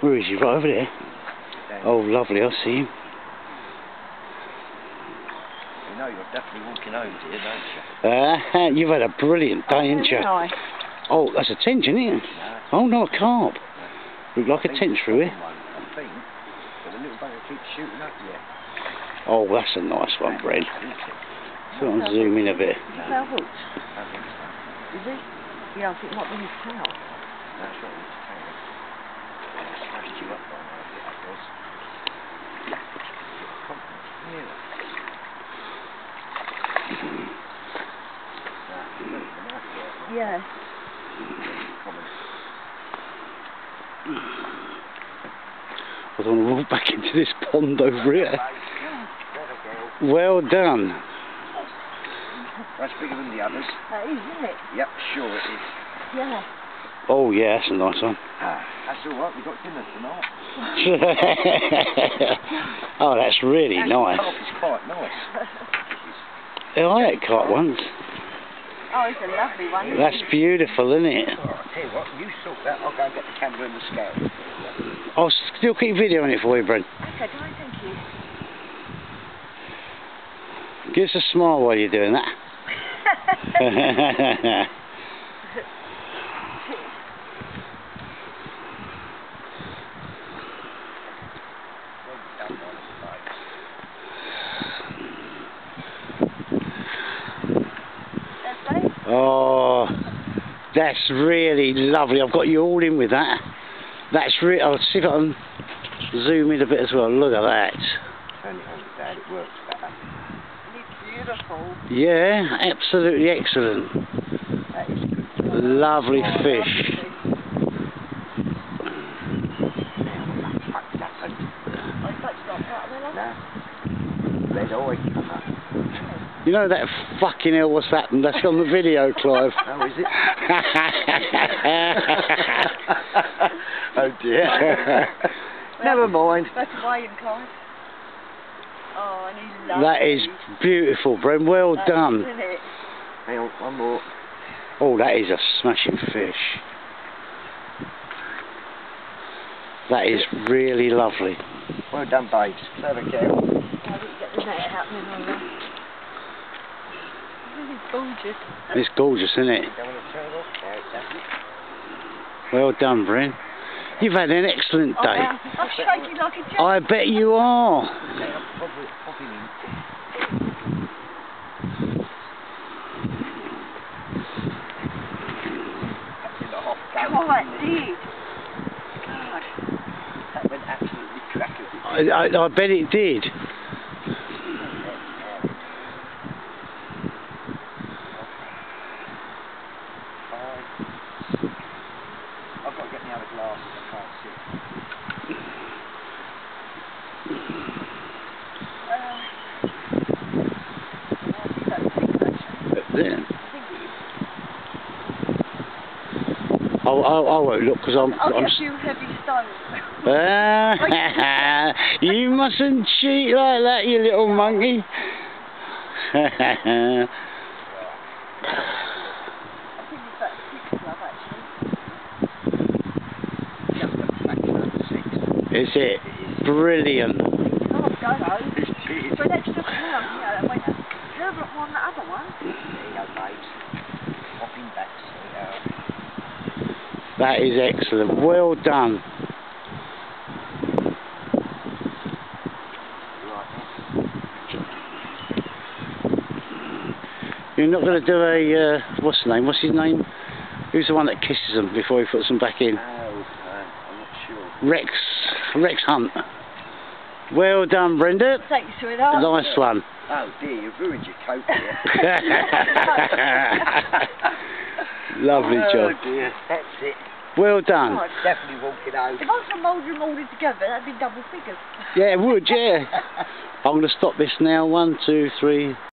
Where is he? Right over there. Oh, lovely, I see him. You know you're definitely walking home, dear, don't you? You've had a brilliant day, haven't you? Nice. Oh, that's a tench, isn't it? No. Oh, no, a carp. Look like a tench through it. I think, but the little bugger keeps shooting up here. Oh, that's a nice one, Bren. So I'll zoom in a bit. Is that hooked? I think so. Is it? Yeah, I think it might be his tail. That's not his tail. I smashed you up by now, I guess. Yeah. I don't want to walk back into this pond over here. Well done. That's bigger than the others. That is, isn't it? Yep, sure it is. Yeah. Oh yeah, that's a nice one. That's alright, we've got dinner tonight. Oh, that's really nice. Carp is quite nice. Yeah, I had carp once. Oh, it's a lovely one. That's beautiful, isn't it? Oh, I'll tell you what, you sort that, I'll go and get the camera and the scale. I'll still keep videoing it for you, Bren. Okay, thank you. Give us a smile while you're doing that. Oh, that's really lovely. I've got you all in with that. That's really. I'll see if I can zoom in a bit as well. Look at that. Turn it on, Dad, it works better. It's beautiful. Yeah, absolutely excellent. That is good. Lovely fish. Red eye come up. You know that fucking hell what's happened? That's on the video, Clive. Oh, is it? Oh dear. Never mind. That's Bren and Clive. Oh, and he's lovely. That is beautiful, Bren. Well done. Isn't it? Hang on, one more. Oh, that is a smashing fish. That is really lovely. Well done, babes. Clever girl. I didn't get the net happening on that. It's gorgeous. It's gorgeous, isn't it? Don't want to turn off? No, it doesn't. Well done, Bren. You've had an excellent day. I'm shaking like a jet. I bet you are. Popping in. Oh, it did. God. That went absolutely crackers. I bet it did. I've got to get the other glass. I can't see. I won't look because I'm. I'll get a few heavy stones. You mustn't cheat like that, you little monkey. I think it's about 6 love, actually. Is it? Brilliant. Oh, go though. For an extra pound, yeah, that went further on the other one. There you go, babes. Popping back, sweetheart. That is excellent. Well done. You're not going to do a, what's the name? What's his name? Who's the one that kisses them before he puts them back in? I'm not sure. Rex Hunt. Well done, Brenda. Thank you, sweetheart. Nice one. Oh dear, you've ruined your coat here. Lovely job. Oh dear, that's it. Well done. Oh, it's definitely walking home. If I was to mould them all together, that'd be double figures. Yeah, it would, yeah. I'm going to stop this now. 1, 2, 3.